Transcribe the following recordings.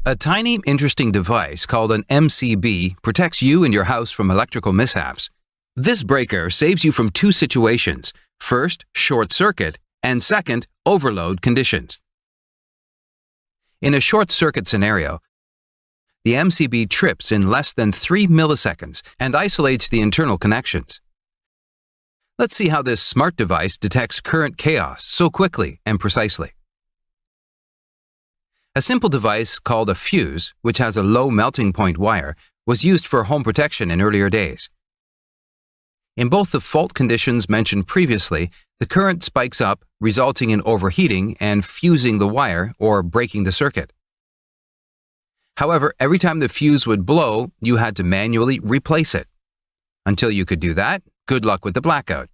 A tiny, interesting device called an MCB protects you and your house from electrical mishaps. This breaker saves you from two situations: first, short circuit, and second, overload conditions. In a short circuit scenario, the MCB trips in less than 3 milliseconds and isolates the internal connections. Let's see how this smart device detects current chaos so quickly and precisely. A simple device called a fuse, which has a low melting point wire, was used for home protection in earlier days. In both the fault conditions mentioned previously, the current spikes up, resulting in overheating and fusing the wire or breaking the circuit. However, every time the fuse would blow, you had to manually replace it. Until you could do that, good luck with the blackout.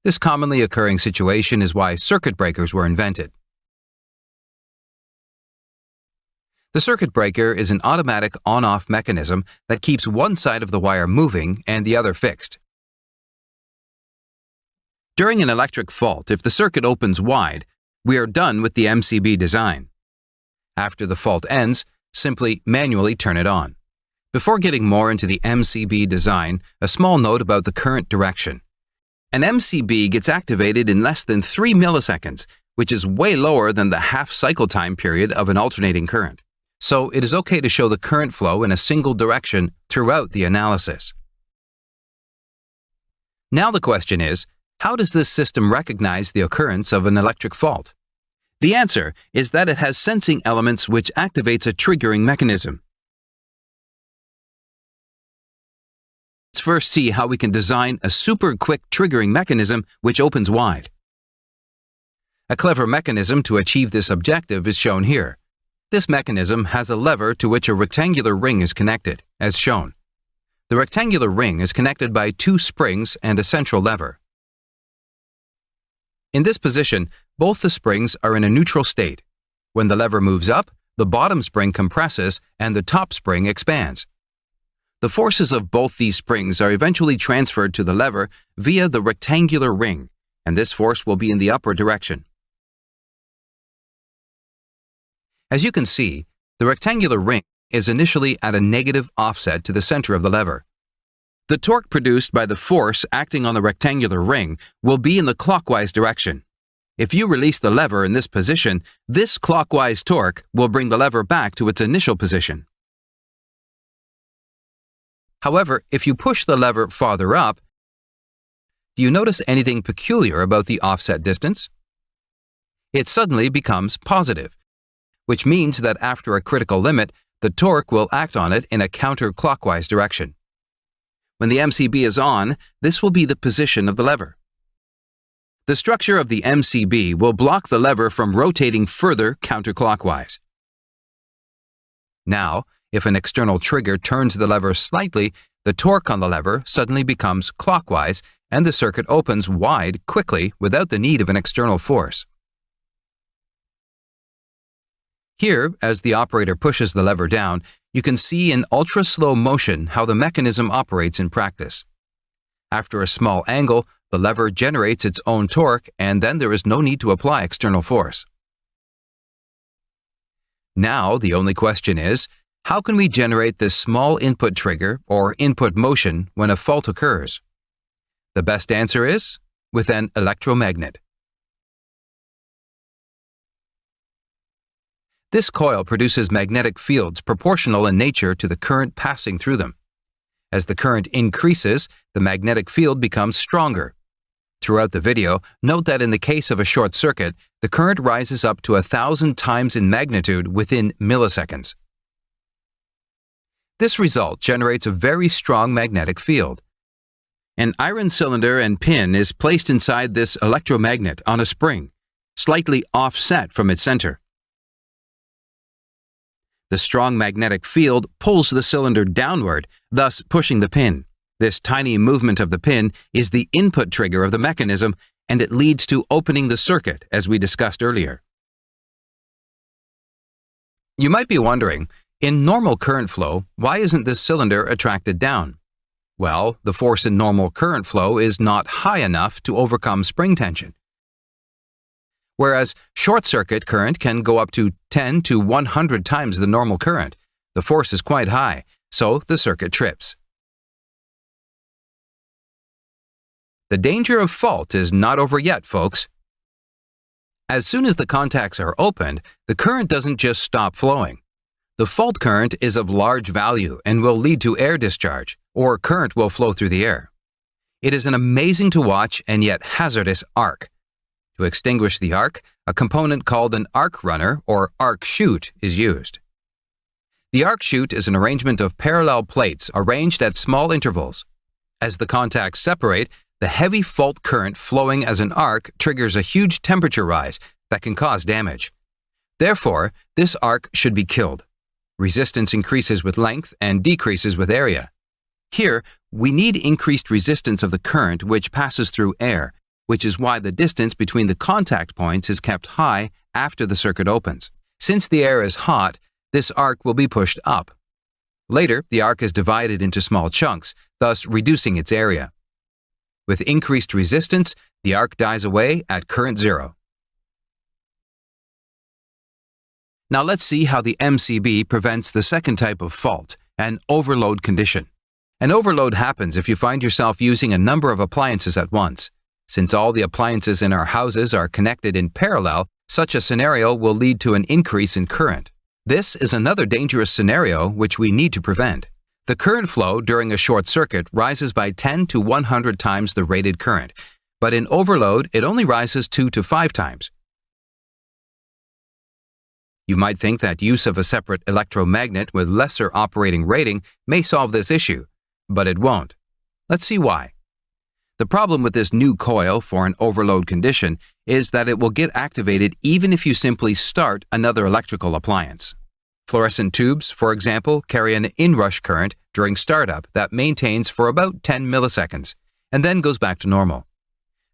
This commonly occurring situation is why circuit breakers were invented. The circuit breaker is an automatic on-off mechanism that keeps one side of the wire moving and the other fixed. During an electric fault, if the circuit opens wide, we are done with the MCB design. After the fault ends, simply manually turn it on. Before getting more into the MCB design, a small note about the current direction. An MCB gets activated in less than 3 milliseconds, which is way lower than the half cycle time period of an alternating current. So it is okay to show the current flow in a single direction throughout the analysis. Now the question is, how does this system recognize the occurrence of an electric fault? The answer is that it has sensing elements which activates a triggering mechanism. Let's first see how we can design a super quick triggering mechanism which opens wide. A clever mechanism to achieve this objective is shown here. This mechanism has a lever to which a rectangular ring is connected, as shown. The rectangular ring is connected by 2 springs and a central lever. In this position, both the springs are in a neutral state. When the lever moves up, the bottom spring compresses and the top spring expands. The forces of both these springs are eventually transferred to the lever via the rectangular ring, and this force will be in the upward direction. As you can see, the rectangular ring is initially at a negative offset to the center of the lever. The torque produced by the force acting on the rectangular ring will be in the clockwise direction. If you release the lever in this position, this clockwise torque will bring the lever back to its initial position. However, if you push the lever farther up, do you notice anything peculiar about the offset distance? It suddenly becomes positive, which means that after a critical limit, the torque will act on it in a counterclockwise direction. When the MCB is on, this will be the position of the lever. The structure of the MCB will block the lever from rotating further counterclockwise. Now, if an external trigger turns the lever slightly, the torque on the lever suddenly becomes clockwise and the circuit opens wide quickly without the need of an external force. Here, as the operator pushes the lever down, you can see in ultra-slow motion how the mechanism operates in practice. After a small angle, the lever generates its own torque and then there is no need to apply external force. Now, the only question is, how can we generate this small input trigger or input motion when a fault occurs? The best answer is with an electromagnet. This coil produces magnetic fields proportional in nature to the current passing through them. As the current increases, the magnetic field becomes stronger. Throughout the video, note that in the case of a short circuit, the current rises up to 1,000 times in magnitude within milliseconds. This result generates a very strong magnetic field. An iron cylinder and pin is placed inside this electromagnet on a spring, slightly offset from its center. The strong magnetic field pulls the cylinder downward, thus pushing the pin. This tiny movement of the pin is the input trigger of the mechanism, and it leads to opening the circuit, as we discussed earlier. You might be wondering, in normal current flow, why isn't this cylinder attracted down? Well, the force in normal current flow is not high enough to overcome spring tension. whereas short circuit current can go up to 10 to 100 times the normal current. The force is quite high, so the circuit trips. The danger of fault is not over yet, folks. As soon as the contacts are opened, the current doesn't just stop flowing. The fault current is of large value and will lead to air discharge, or current will flow through the air. It is an amazing to watch and yet hazardous arc. To extinguish the arc, a component called an arc runner or arc chute is used. The arc chute is an arrangement of parallel plates arranged at small intervals. As the contacts separate, the heavy fault current flowing as an arc triggers a huge temperature rise that can cause damage. Therefore, this arc should be killed. Resistance increases with length and decreases with area. Here, we need increased resistance of the current which passes through air, which is why the distance between the contact points is kept high after the circuit opens. Since the air is hot, this arc will be pushed up. Later, the arc is divided into small chunks, thus reducing its area. With increased resistance, the arc dies away at current zero. Now let's see how the MCB prevents the second type of fault, an overload condition. An overload happens if you find yourself using a number of appliances at once. Since all the appliances in our houses are connected in parallel, such a scenario will lead to an increase in current. This is another dangerous scenario which we need to prevent. The current flow during a short circuit rises by 10 to 100 times the rated current, but in overload it only rises 2 to 5 times. You might think that use of a separate electromagnet with lesser operating rating may solve this issue, but it won't. Let's see why. The problem with this new coil for an overload condition is that it will get activated even if you simply start another electrical appliance. Fluorescent tubes, for example, carry an inrush current during startup that maintains for about 10 milliseconds and then goes back to normal.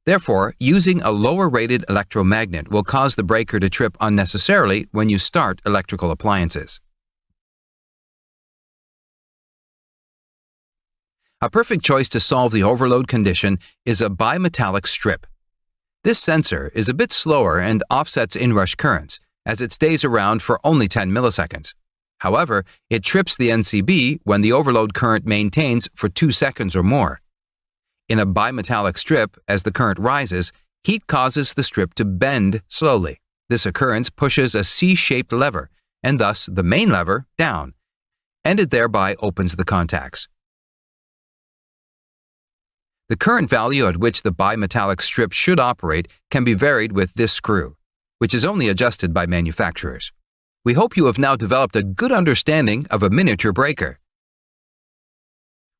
Therefore, using a lower-rated electromagnet will cause the breaker to trip unnecessarily when you start electrical appliances. A perfect choice to solve the overload condition is a bimetallic strip. This sensor is a bit slower and offsets inrush currents, as it stays around for only 10 milliseconds. However, it trips the MCB when the overload current maintains for 2 seconds or more. In a bimetallic strip, as the current rises, heat causes the strip to bend slowly. This occurrence pushes a C-shaped lever, and thus the main lever, down, and it thereby opens the contacts. The current value at which the bimetallic strip should operate can be varied with this screw, which is only adjusted by manufacturers. We hope you have now developed a good understanding of a miniature breaker.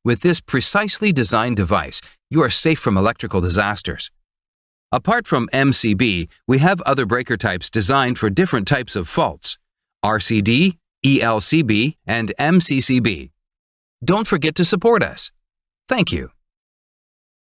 With this precisely designed device, you are safe from electrical disasters. Apart from MCB, we have other breaker types designed for different types of faults: RCD, ELCB, and MCCB. Don't forget to support us. Thank you.